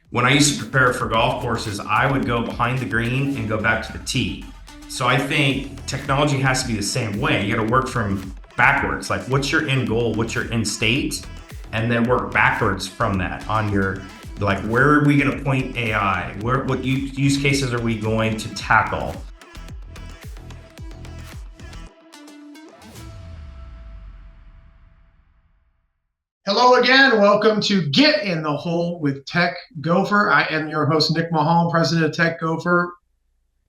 When I used to prepare for golf courses, I would go behind the green and go back to the tee. So I think technology has to be the same way. You got to work from backwards. Like, what's your end goal? What's your end state? And then work backwards from that on your, like, where are we going to point AI? What use cases are we going to tackle? Hello again. Welcome to Get in the Hole with Tech-Gofer. I am your host, Nick Mahal, president of Tech-Gofer.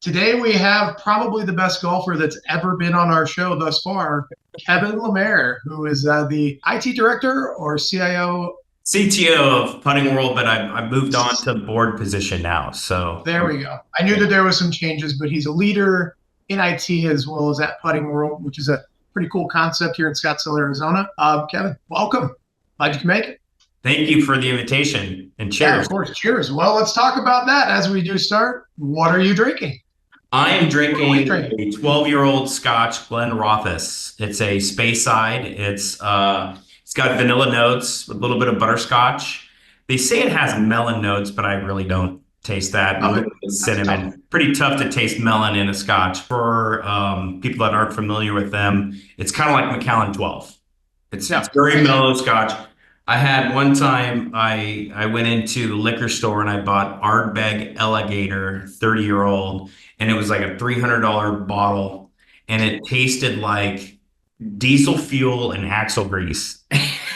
Today we have probably the best golfer that's ever been on our show thus far, Kevin Lamair, who is the IT director or CIO. CTO of Putting World, but I've moved on to board position now. So there we go. I knew that there was some changes, but he's a leader in IT as well as at Putting World, which is a pretty cool concept here in Scottsdale, Arizona. Kevin, welcome. Glad you can make it. Thank you for the invitation, and cheers. Yeah, of course, cheers. Well, let's talk about that as we do start. What are you drinking? I am drinking a 12-year-old Scotch Glenrothes. It's a Speyside. It's got vanilla notes with a little bit of butterscotch. They say it has melon notes, but I really don't taste that. A little bit of cinnamon. Tough. Pretty tough to taste melon in a Scotch. For people that aren't familiar with them, it's kind of like Macallan 12. It's very mellow Scotch. I had one time, I went into the liquor store and I bought Ardbeg Alligator 30-year-old, and it was like a $300 bottle, and it tasted like diesel fuel and axle grease.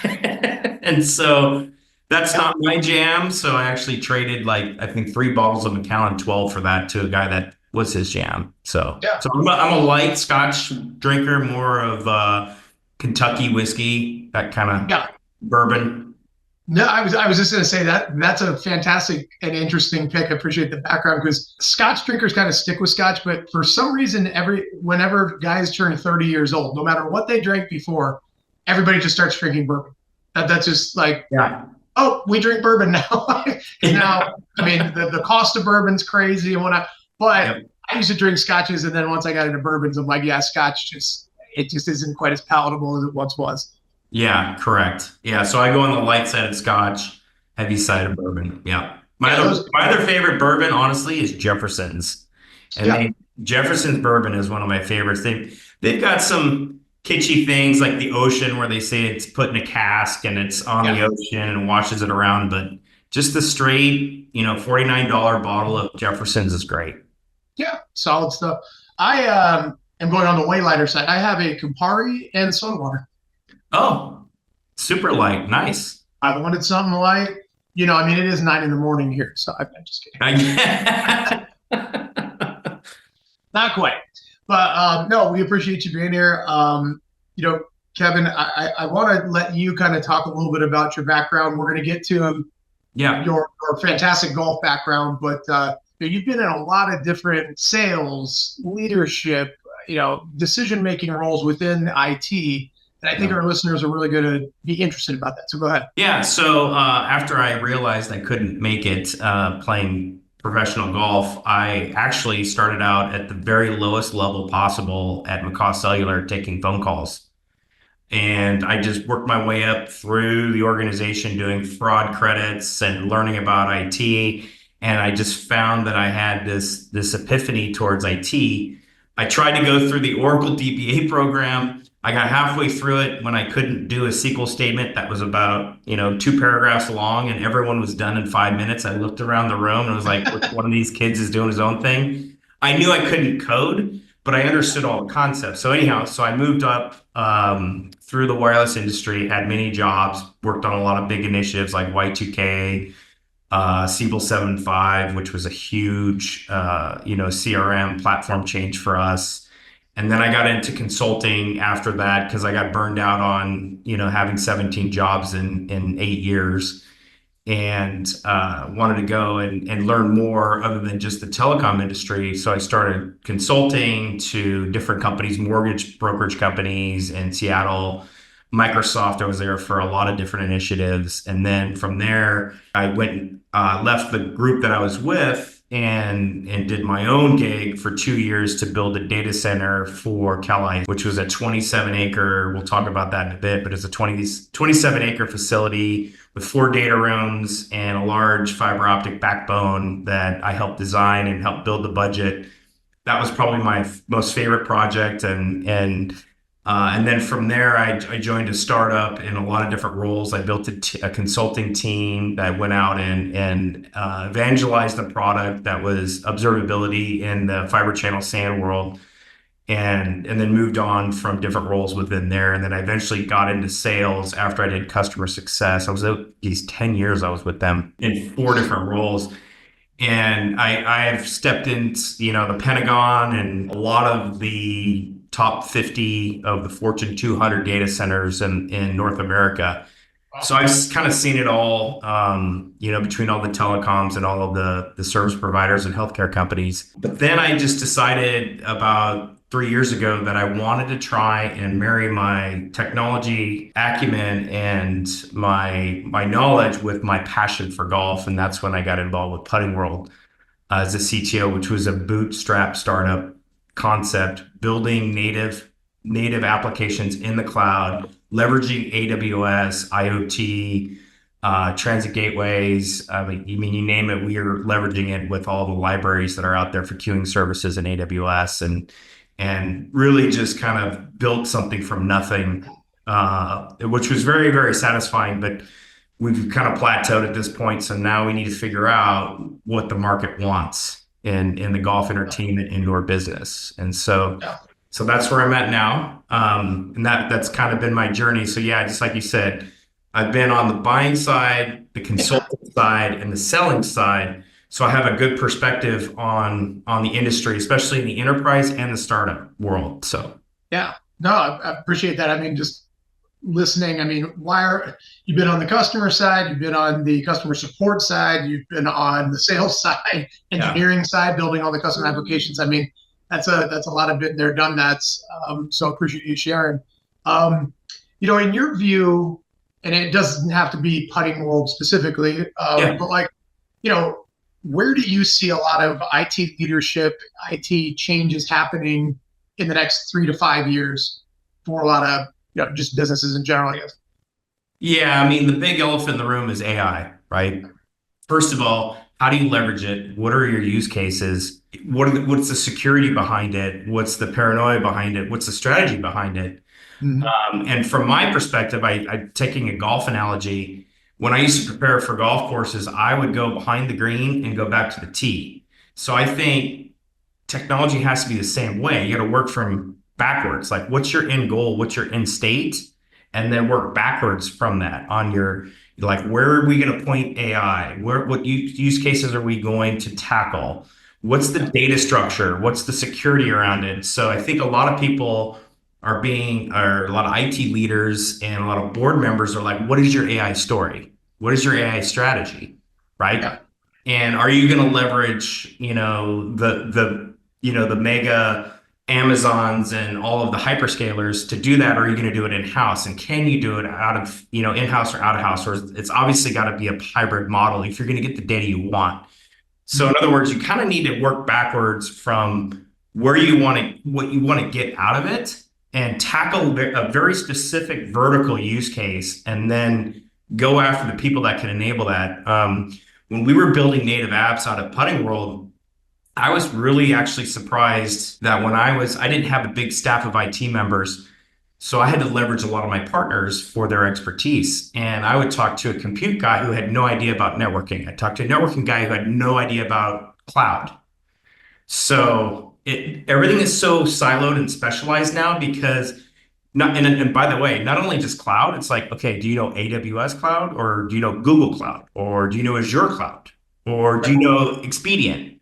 And so that's not my jam. So I actually traded I think 3 bottles of Macallan 12 for that to a guy that was his jam. So I'm a light Scotch drinker, more of Kentucky whiskey, that kind of bourbon. No, I was just going to say that's a fantastic and interesting pick. I appreciate the background because Scotch drinkers kind of stick with Scotch, but for some reason, whenever guys turn 30 years old, no matter what they drank before, everybody just starts drinking bourbon. That's just like, oh, we drink bourbon now. Now, I mean, the cost of bourbon's crazy and whatnot, but I used to drink Scotches, and then once I got into bourbons, I'm like, yeah, Scotch just isn't quite as palatable as it once was. Yeah, correct. Yeah, so I go on the light side of Scotch, heavy side of bourbon. Yeah. My other favorite bourbon, honestly, is Jefferson's. And Jefferson's bourbon is one of my favorites. They've got some kitschy things like the ocean where they say it's put in a cask and it's on the ocean and washes it around, but just the straight, $49 bottle of Jefferson's is great. Yeah, solid stuff. I am going on the way lighter side. I have a Campari and Sunwater. Oh, super light. Nice. I wanted something light. I mean, it is 9 a.m. here, so I'm just kidding. Not quite. But no, we appreciate you being here. Kevin, I want to let you kind of talk a little bit about your background. We're going to get to your fantastic golf background, but you've been in a lot of different sales, leadership, decision-making roles within IT. And I think our listeners are really going to be interested about that. So go ahead. Yeah. So after I realized I couldn't make it playing professional golf, I actually started out at the very lowest level possible at McCaw Cellular taking phone calls. And I just worked my way up through the organization doing fraud credits and learning about IT. And I just found that I had this epiphany towards IT. I tried to go through the Oracle DBA program. I got halfway through it when I couldn't do a SQL statement that was about, 2 paragraphs long, and everyone was done in 5 minutes. I looked around the room and was like, which one of these kids is doing his own thing? I knew I couldn't code, but I understood all the concepts. So anyhow, I moved up through the wireless industry, had many jobs, worked on a lot of big initiatives like Y2K, Siebel 7.5, which was a huge, CRM platform change for us. And then I got into consulting after that because I got burned out on, having 17 jobs in 8 years, and wanted to go and learn more other than just the telecom industry. So I started consulting to different companies, mortgage brokerage companies in Seattle, Microsoft. I was there for a lot of different initiatives. And then from there, I went and left the group that I was with and did my own gig for 2 years to build a data center for Cal, which was a 27 acre, we'll talk about that in a bit, but it's a 27 acre facility with 4 data rooms and a large fiber optic backbone that I helped design and helped build the budget. That was probably my most favorite project, and then from there, I joined a startup in a lot of different roles. I built a consulting team that went out and evangelized the product that was observability in the Fiber Channel SAN world, and then moved on from different roles within there. And then I eventually got into sales after I did customer success. I was these 10 years I was with them in 4 different roles. And I have stepped in, the Pentagon and a lot of the top 50 of the Fortune 200 data centers in North America. So I've kind of seen it all, between all the telecoms and all of the service providers and healthcare companies. But then I just decided about 3 years ago that I wanted to try and marry my technology acumen and my knowledge with my passion for golf. And that's when I got involved with Putting World as a CTO, which was a bootstrap startup concept, building native applications in the cloud, leveraging AWS, IoT, transit gateways. You name it, we are leveraging it with all the libraries that are out there for queuing services in AWS, and really just kind of built something from nothing, which was very, very satisfying. But we've kind of plateaued at this point. So now we need to figure out what the market wants in the golf entertainment indoor business. And so that's where I'm at now. And that's kind of been my journey. So yeah, just like you said, I've been on the buying side, the consulting side, and the selling side. So I have a good perspective on the industry, especially in the enterprise and the startup world. So yeah, no, I appreciate that. I mean, just listening. I mean, you've been on the customer side, you've been on the customer support side, you've been on the sales side, engineering side, building all the custom applications. I mean, that's a lot of been there, done that. So I appreciate you sharing. In your view, and it doesn't have to be Putting World specifically, but where do you see a lot of IT leadership, IT changes happening in the next 3 to 5 years for a lot of just businesses in general, I guess? Yeah, I mean, the big elephant in the room is AI, right? First of all, how do you leverage it? What are your use cases? What's the security behind it? What's the paranoia behind it? What's the strategy behind it? Mm-hmm. And from my perspective, I'm taking a golf analogy. When I used to prepare for golf courses, I would go behind the green and go back to the tee. So I think technology has to be the same way. You got to work from backwards. Like, what's your end goal? What's your end state? And then work backwards from that on your, like, where are we going to point AI? What use cases are we going to tackle? What's the data structure? What's the security around it? So I think a lot of people are a lot of IT leaders and a lot of board members are like, what is your AI story? What is your AI strategy? Right? Yeah. And are you going to leverage, the mega Amazons and all of the hyperscalers to do that? Or are you going to do it in-house? And can you do it out of, in-house or out of house? Or it's obviously got to be a hybrid model if you're going to get the data you want. So in other words, you kind of need to work backwards from what you want to get out of it and tackle a very specific vertical use case, and then go after the people that can enable that. When we were building native apps out of Putting World, I was really actually surprised that when I didn't have a big staff of IT members. So I had to leverage a lot of my partners for their expertise. And I would talk to a compute guy who had no idea about networking. I talked to a networking guy who had no idea about cloud. So everything is so siloed and specialized now because and by the way, not only just cloud, it's like, okay, do you know AWS cloud, or do you know Google cloud, or do you know Azure cloud, or do you know Expedient?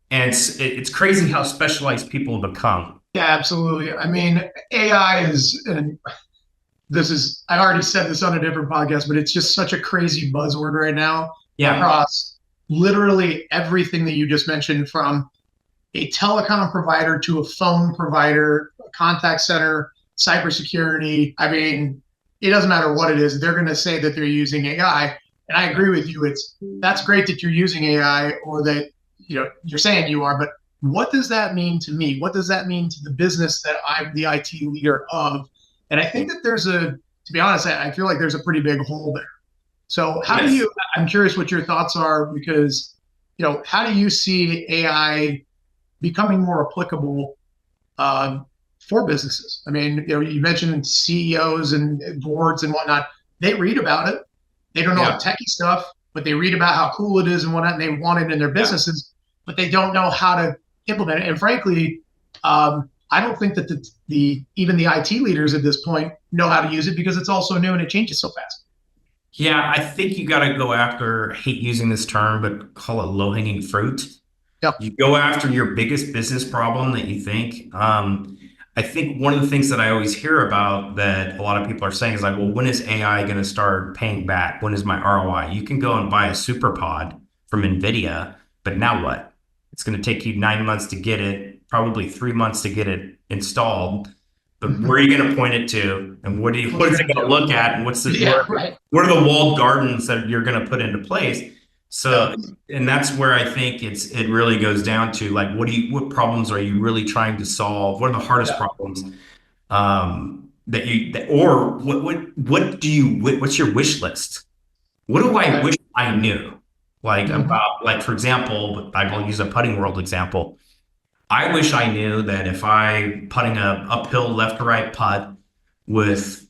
And it's crazy how specialized people have become. Yeah, absolutely. I mean, AI I already said this on a different podcast, but it's just such a crazy buzzword right now across literally everything that you just mentioned, from a telecom provider to a phone provider, a contact center, cybersecurity. I mean, it doesn't matter what it is. They're going to say that they're using AI. And I agree with you. That's great that you're using AI, or that, you're saying you are, but what does that mean to me? What does that mean to the business that I'm the IT leader of? And I think that to be honest, I feel like there's a pretty big hole there. So Yes. I'm curious what your thoughts are because, how do you see AI becoming more applicable um, for businesses? I mean, you mentioned CEOs and boards and whatnot. They read about it. They don't know Yeah. techie stuff, but they read about how cool it is and whatnot, and they want it in their Yeah. businesses, but they don't know how to implement it. And frankly, I don't think that even the IT leaders at this point know how to use it because it's all so new and it changes so fast. Yeah, I think you got to go after, I hate using this term, but call it low-hanging fruit. Yep. You go after your biggest business problem that you think. I think one of the things that I always hear about that a lot of people are saying is like, well, when is AI going to start paying back? When is my ROI? You can go and buy a super pod from NVIDIA, but now what? It's going to take you 9 months to get it, probably 3 months to get it installed. But where are you going to point it to? And what is it going to look at? And Yeah, right. what are the walled gardens that you're going to put into place? So, Yep. and that's where I think it really goes down to like, what problems are you really trying to solve? What are the hardest Yeah. problems or what's your wish list? What do I Right. wish I knew? Like Mhm. about, like, for example, I'll use a putting world example. I wish I knew that if I putting a uphill left to right putt with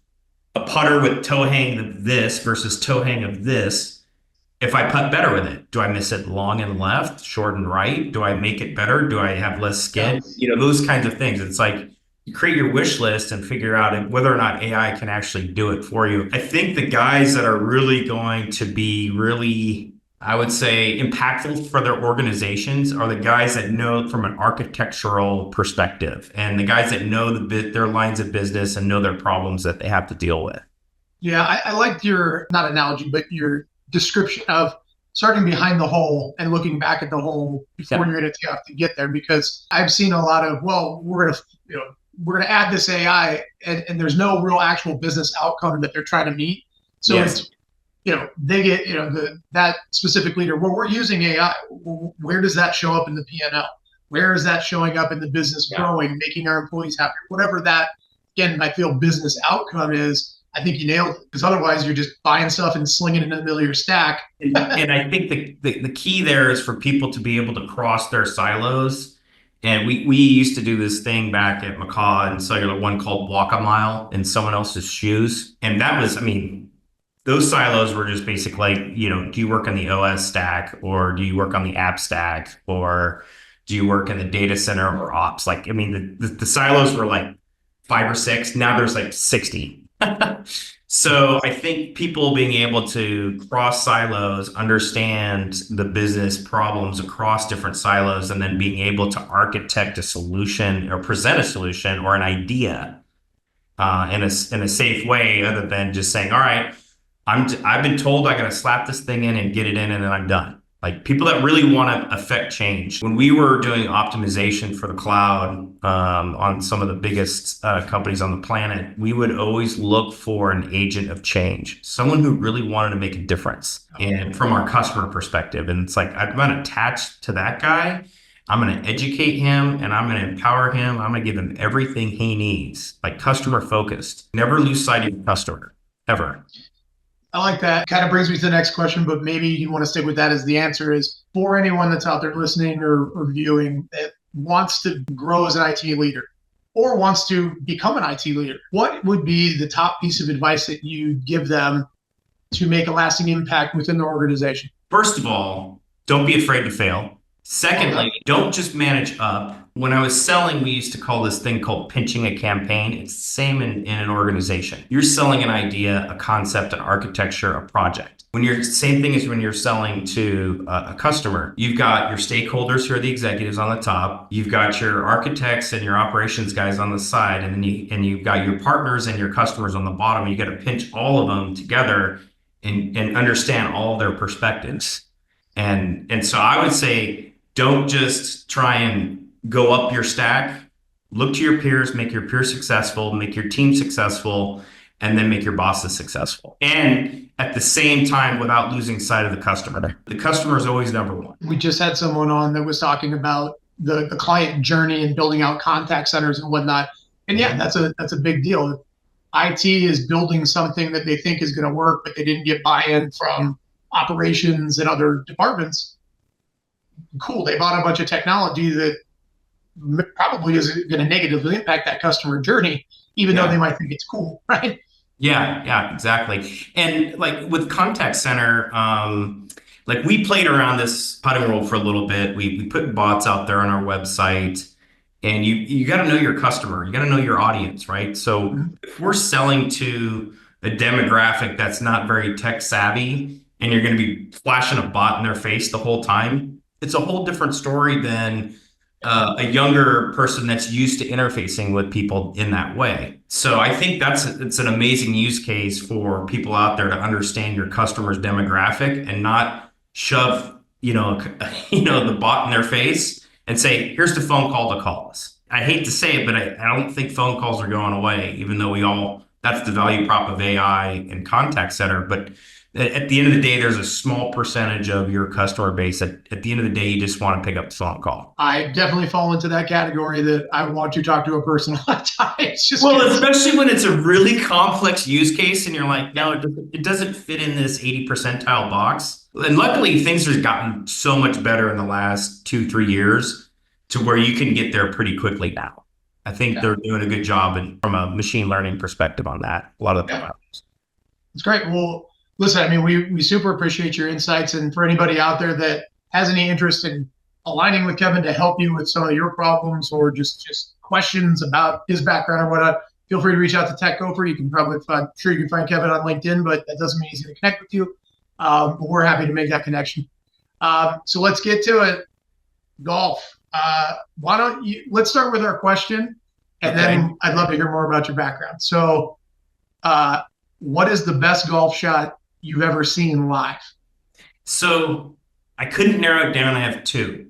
a putter with toe hang of this versus toe hang of this, if I putt better with it, do I miss it long and left, short and right? Do I make it better? Do I have less Yeah. skid? Those kinds of things. It's like you create your wish list and figure out whether or not AI can actually do it for you. I think the guys that are really going to be really, I would say, impactful for their organizations are the guys that know from an architectural perspective and the guys that know their lines of business and know their problems that they have to deal with. Yeah, I liked your, not analogy, but your description of starting behind the hole and looking back at the hole before Yeah. you're going to have to get there. Because I've seen a lot of, well, we're going to add this AI, and there's no real actual business outcome that they're trying to meet. So Yes. it's, they get, that specific leader. Well, we're using AI. Where does that show up in the P&L? Where is that showing up in the business Yeah. growing, making our employees happier? Whatever that, again, I feel business outcome is, I think you nailed it, because otherwise you're just buying stuff and slinging it in the middle of your stack. And I think the key there is for people to be able to cross their silos. And we used to do this thing back at McCaw and Cellular One called walk a mile in someone else's shoes. And that was, I mean, those silos were just basically, do you work on the OS stack or do you work on the app stack or do you work in the data center or ops? Like, I mean, the silos were like 5 or 6. Now there's like 60. So I think people being able to cross silos, understand the business problems across different silos, and then being able to architect a solution or present a solution or an idea in a safe way, other than just saying, "All right, I've been told I got to slap this thing in and get it in, and then I'm done." Like people that really want to affect change. When we were doing optimization for the cloud on some of the biggest companies on the planet, we would always look for an agent of change, someone who really wanted to make a difference, and from our customer perspective. And it's like I'm going to attach to that guy. I'm going to educate him and I'm going to empower him. I'm going to give him everything he needs, like customer focused. Never lose sight of your customer, ever. I like that. Kind of brings me to the next question, but maybe you want to stick with that as the answer is for anyone that's out there listening or viewing that wants to grow as an IT leader or wants to become an IT leader, what would be the top piece of advice that you give them to make a lasting impact within the organization? First of all, don't be afraid to fail. Secondly, don't just manage up. When I was selling, we used to call this thing called pinching a campaign. It's the same in an organization. You're selling an idea, a concept, an architecture, a project. Same thing as when you're selling to a customer. You've got your stakeholders who are the executives on the top. You've got your architects and your operations guys on the side, and then you've got your partners and your customers on the bottom. You got to pinch all of them together and understand all their perspectives. And so I would say, don't just try and go up your stack. Look to your peers, make your peers successful, make your team successful, and then make your bosses successful. And at the same time, without losing sight of the customer. The customer is always number one. We just had someone on that was talking about the client journey and building out contact centers and whatnot. And yeah, that's a big deal. IT is building something that they think is going to work, but they didn't get buy-in from operations and other departments. Cool. They bought a bunch of technology that probably is going to negatively impact that customer journey, even though they might think it's cool, right? Yeah, exactly. And like with contact center, like we played around this putting world for a little bit. We put bots out there on our website, and you got to know your customer. You got to know your audience, right? So if we're selling to a demographic that's not very tech savvy, and you're going to be flashing a bot in their face the whole time, it's a whole different story than a younger person that's used to interfacing with people in that way. So I think it's an amazing use case for people out there to understand your customer's demographic and not shove, the bot in their face and say, here's the phone call to call us. I hate to say it, but I don't think phone calls are going away, even though that's the value prop of AI and contact center. But at the end of the day, there's a small percentage of your customer base that at the end of the day, you just want to pick up the phone call. I definitely fall into that category that I want to talk to a person all the time. It's just especially when it's a really complex use case and you're like, no, it doesn't fit in this 80 percentile box. And luckily, things have gotten so much better in the last 2-3 years to where you can get there pretty quickly now. I think they're doing a good job from a machine learning perspective on that. A lot of the providers. It's great. Well, listen, I mean, we super appreciate your insights. And for anybody out there that has any interest in aligning with Kevin to help you with some of your problems or just questions about his background or whatnot, feel free to reach out to Tech-Gofer. You can probably find Kevin on LinkedIn, but that doesn't mean he's going to connect with you. But we're happy to make that connection. So let's get to it. Golf. Let's start with our question, and then I'd love to hear more about your background. So what is the best golf shot you've ever seen live? So I couldn't narrow it down. I have two.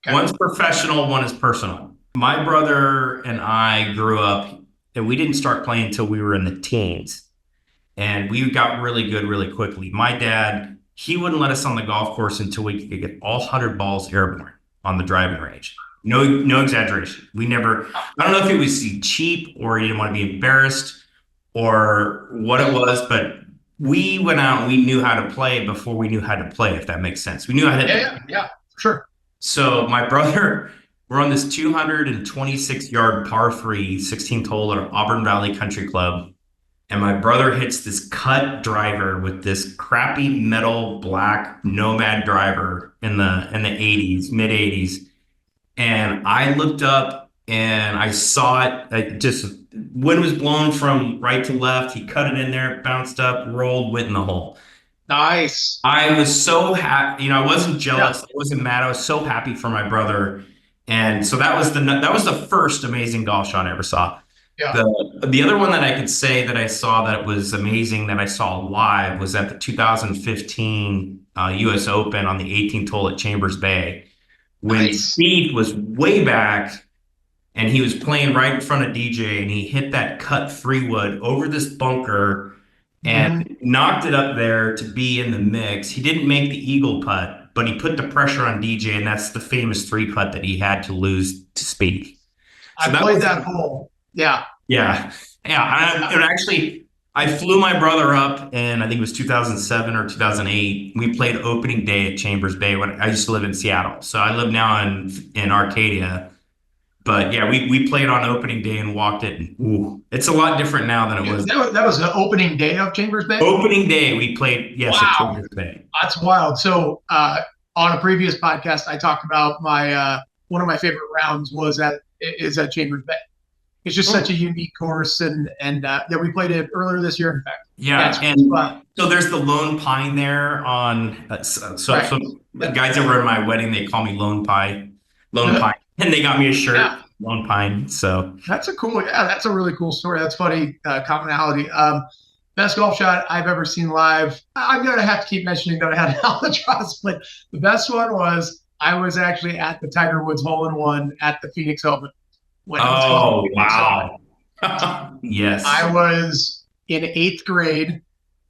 Okay. One's professional, one is personal. My brother and I grew up, and we didn't start playing until we were in the teens. And we got really good really quickly. My dad, he wouldn't let us on the golf course until we could get all 100 balls airborne on the driving range. No exaggeration. I don't know if it was cheap or he didn't want to be embarrassed or what it was, but we went out and we knew how to play before we knew how to play, if that makes sense. We knew how to Yeah, sure. So my brother, we're on this 226-yard par 3 16th hole at Auburn Valley Country Club. And my brother hits this cut driver with this crappy metal black Nomad driver in the 80s, mid 80s. And I looked up and I saw it. Wind was blown from right to left. He cut it in there, bounced up, rolled, went in the hole. Nice. I was so happy. I wasn't jealous. I wasn't mad. I was so happy for my brother. And so that was the first amazing golf shot I ever saw. Yeah. The other one that I could say that I saw that was amazing that I saw live was at the 2015 US Open on the 18th hole at Chambers Bay when Speed was way back and he was playing right in front of DJ and he hit that cut 3-wood over this bunker and knocked it up there to be in the mix. He didn't make the eagle putt, but he put the pressure on DJ, and that's the famous 3-putt that he had to lose to Speed. So I played that hole. Yeah. I flew my brother up in, I think it was 2007 or 2008. We played opening day at Chambers Bay when I used to live in Seattle. So I live now in Arcadia. But yeah, we played on opening day and walked it. And, it's a lot different now than it was. That was the opening day of Chambers Bay? Opening day, we played, yes, at Chambers Bay. That's wild. So on a previous podcast, I talked about one of my favorite rounds is at Chambers Bay. It's just such a unique course, and we played it earlier this year, in fact. Yeah, and so there's the Lone Pine there on. So the guys that were at my wedding, they call me Lone Pine, and they got me a shirt, Lone Pine. So that's a really cool story. That's funny commonality. Best golf shot I've ever seen live. I'm gonna have to keep mentioning that I had Albatross, but the best one was I was actually at the Tiger Woods hole-in-one at the Phoenix Open. Wow. Yes. I was in 8th grade.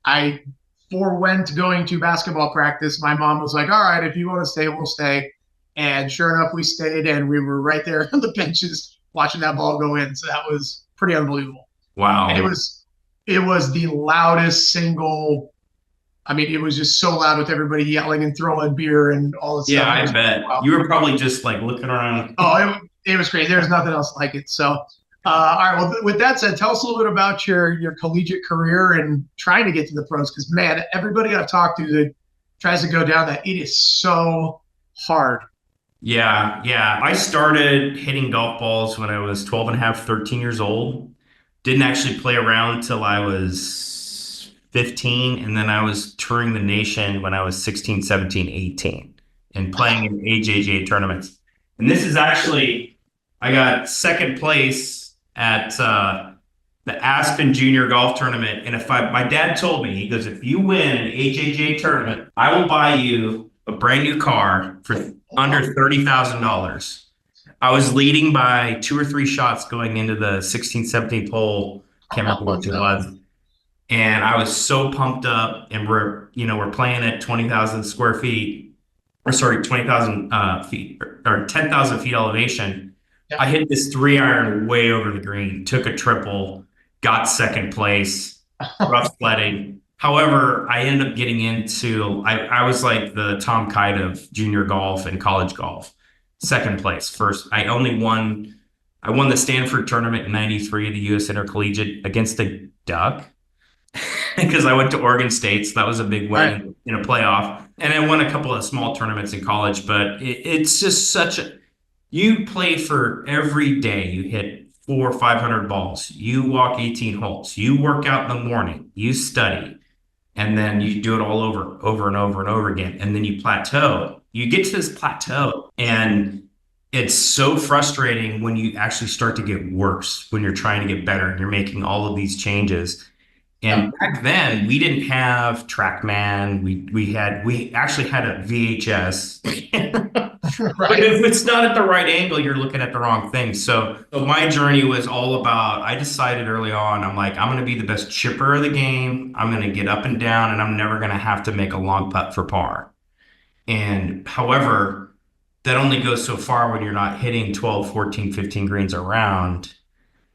I forewent going to basketball practice. My mom was like, all right, if you want to stay, we'll stay. And sure enough, we stayed, and we were right there on the benches watching that ball go in. So that was pretty unbelievable. And Wow. it was the loudest single. I mean, it was just so loud with everybody yelling and throwing beer and all this Yeah, stuff. It I was bet. wow. You were probably just like looking around. It was great. There's nothing else like it. So, all right. Well, with that said, tell us a little bit about your collegiate career and trying to get to the pros. Because man, everybody I've talked to that tries to go down that, it is so hard. Yeah, yeah. I started hitting golf balls when I was 12 and a half, 13 years old. Didn't actually play around till I was 15. And then I was touring the nation when I was 16, 17, 18 and playing in AJJ tournaments. And this is actually, I got second place at the Aspen Junior Golf Tournament. And my dad told me, he goes, if you win an AJJ tournament, I will buy you a brand new car for under $30,000. I was leading by 2 or 3 shots going into the 16th, 17th hole. Can't remember Oh, which it no. was. And I was so pumped up. And we're playing at 20,000 square feet, or sorry, 20,000 feet or 10,000 feet elevation. Yeah. I hit this 3 iron way over the green, took a triple, got second place, rough sledding. However, I ended up getting into, I was like the Tom Kite of junior golf and college golf. Second place. First, I won the Stanford tournament in '93, the US Intercollegiate against a duck because I went to Oregon State. So that was a big win Right. in a playoff. And I won a couple of small tournaments in college, but it's just you play for every day. You hit 400 or 500 balls. You walk 18 holes. You work out in the morning. You study. And then you do it all over and over and over again. And then you plateau. You get to this plateau, and it's so frustrating when you actually start to get worse, when you're trying to get better and you're making all of these changes. Yeah. And back then, we didn't have TrackMan. We actually had a VHS. But Right. if it's not at the right angle, you're looking at the wrong thing. So my journey was all about, I decided early on, I'm like, I'm going to be the best chipper of the game. I'm going to get up and down, and I'm never going to have to make a long putt for par. And however, that only goes so far when you're not hitting 12, 14, 15 greens around.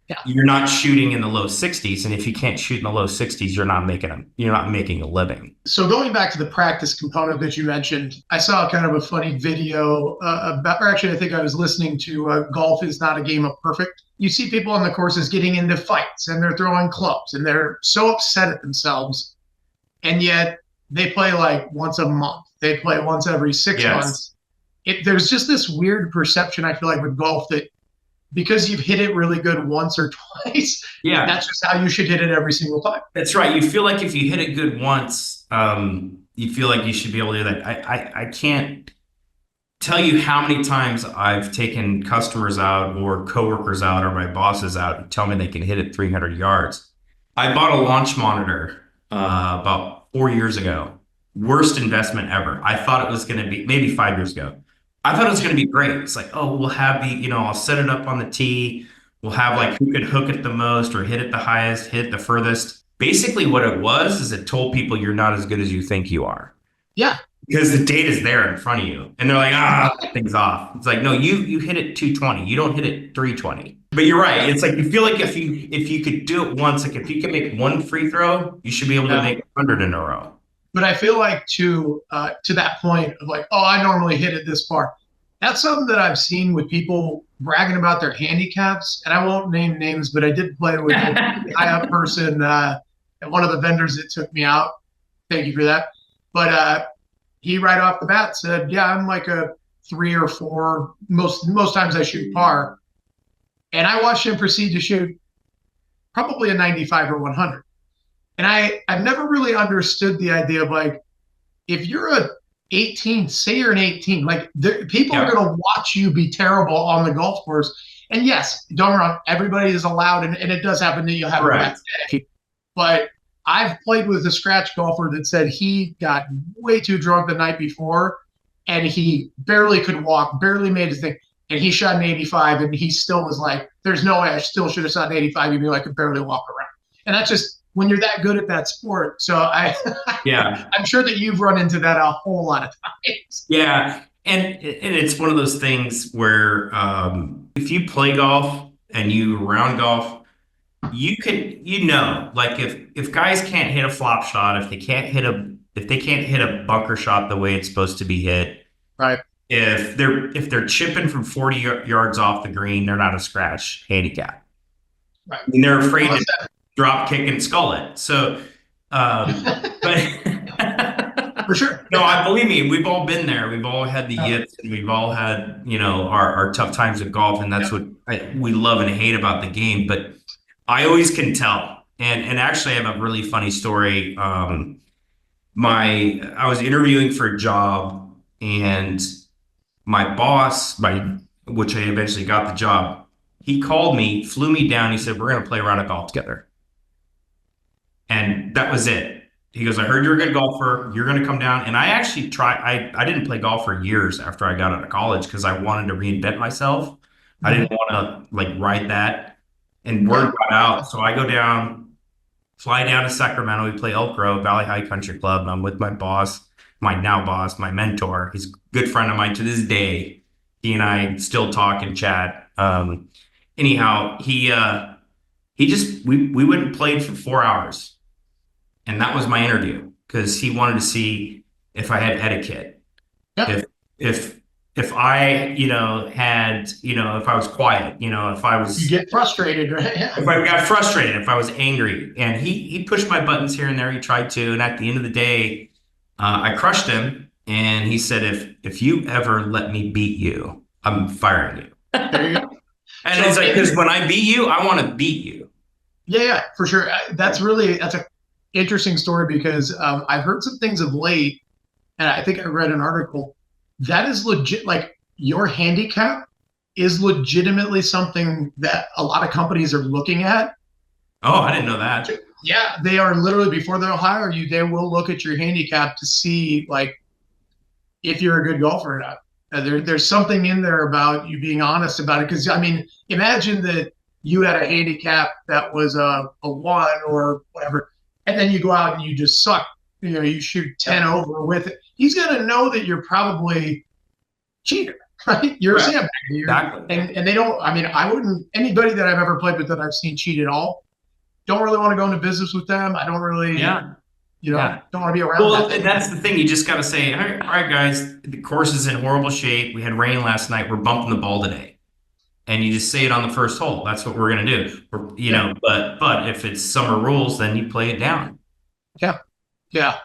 Yeah. You're not shooting in the low 60s. And if you can't shoot in the low 60s, you're not making a living. So going back to the practice component that you mentioned, I saw kind of a funny video about, or actually, I think I was listening to Golf is Not a Game of Perfect. You see people on the courses getting into fights and they're throwing clubs and they're so upset at themselves. And yet they play like once a month. They play once every 6 months. There's just this weird perception, I feel like, with golf that because you've hit it really good once or twice, Yeah. that's just how you should hit it every single time. That's right. You feel like if you hit it good once, you feel like you should be able to do that. I can't tell you how many times I've taken customers out or coworkers out or my bosses out and tell me they can hit it 300 yards. I bought a launch monitor about 4 years ago. Worst investment ever. I thought it was going to be maybe 5 years ago. I thought it was going to be great. It's like, oh, we'll have I'll set it up on the tee. We'll have like who could hook it the most or hit it the highest, hit it the furthest. Basically, what it was is it told people you're not as good as you think you are. Yeah. Because the data's there in front of you. And they're like, that thing's off. It's like, no, you hit it 220. You don't hit it 320. But you're right. It's like you feel like if you could do it once, like if you can make one free throw, you should be able to make 100 in a row. But I feel like to that point of like, oh, I normally hit it this far. That's something that I've seen with people bragging about their handicaps. And I won't name names, but I did play with a high up person at one of the vendors that took me out. Thank you for that. But he right off the bat said, yeah, I'm like a 3 or 4. Most times I shoot par. And I watched him proceed to shoot probably a 95 or 100. And I've never really understood the idea of like, if you're a 18, say you're an 18, like people are going to watch you be terrible on the golf course. And yes, don't get me wrong, everybody is allowed, and it does happen that you have a bad day. But I've played with a scratch golfer that said he got way too drunk the night before, and he barely could walk, barely made his thing, and he shot an 85, and he still was like, there's no way I still should have shot an 85, even though I could barely walk around. And that's just when you're that good at that sport. So I'm sure that you've run into that a whole lot of times. Yeah. And it's one of those things where if you play golf and you round golf, like if guys can't hit a flop shot, if they can't hit a bunker shot the way it's supposed to be hit, Right. if they're chipping from 40 yards off the green, they're not a scratch handicap. Right. I mean, they're afraid Well, to drop, kick, and skull it. So, but for sure. no, I believe me, we've all been there. We've all had the yips, and we've all had, our tough times at golf, and that's what we love and hate about the game. But I always can tell. And actually, I have a really funny story. I was interviewing for a job, and my boss, which I eventually got the job, he called me, flew me down. He said, "We're going to play a round of golf together." And that was it. He goes, "I heard you're a good golfer. You're going to come down." And I actually I didn't play golf for years after I got out of college because I wanted to reinvent myself. I didn't want to like ride that. And word got out. So I go down, fly down to Sacramento. We play Elk Grove, Valley High Country Club. And I'm with my boss, my now boss, my mentor. He's a good friend of mine to this day. He and I still talk and chat. Anyhow, he just we went and played for 4 hours. And that was my interview because he wanted to see if I had etiquette. Yeah. If I, if I was quiet, if I was, You get frustrated, right? Yeah. if I got frustrated, if I was angry. And he pushed my buttons here and there. He tried to. And at the end of the day, I crushed him. And he said, if you ever let me beat you, I'm firing you. There you go. And So it's like, because when I beat you, I want to beat you. Yeah, for sure. That's a interesting story because I've heard some things of late, and I think I read an article that is legit. Like your handicap is legitimately something that a lot of companies are looking at. Oh, I didn't know that. Yeah, they are literally before they'll hire you, they will look at your handicap to see like if you're a good golfer or not. There's something in there about you being honest about it. Because I mean, imagine that you had a handicap that was a 1 or whatever, and then you go out and you just suck. You shoot 10 over with it. He's gonna know that you're probably cheater, right? You're a sandbagger. Exactly. And they don't. I mean, I wouldn't. Anybody that I've ever played with that I've seen cheat at all, don't really want to go into business with them. I don't really. Yeah. Don't want to be around. Well, that. that's the thing. You just got to say, all right, guys, the course is in horrible shape. We had rain last night. We're bumping the ball today. And you just say it on the first hole. That's what we're going to do. But if it's summer rules, then you play it down. Yeah.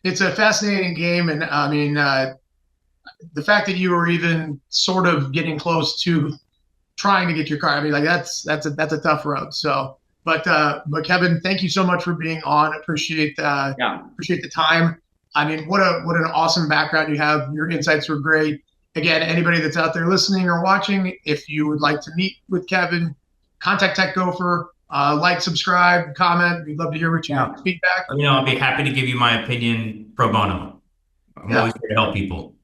It's a fascinating game. And I mean, the fact that you were even sort of getting close to trying to get your car, I mean, like that's a tough road. So, but Kevin, thank you so much for being on. Appreciate the time. I mean, what an awesome background you have. Your insights were great. Again, anybody that's out there listening or watching, if you would like to meet with Kevin, contact Tech-Gofer, like, subscribe, comment. We'd love to hear what you have. Feedback. I'll be happy to give you my opinion pro bono. I'm always here to help people.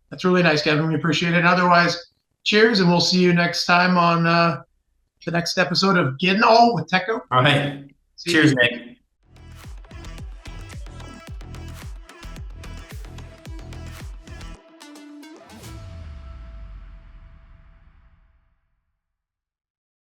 That's really nice, Kevin. We appreciate it. And otherwise, cheers, and we'll see you next time on the next episode of Getting All with Tech-Gofer. All right. Cheers, Nick.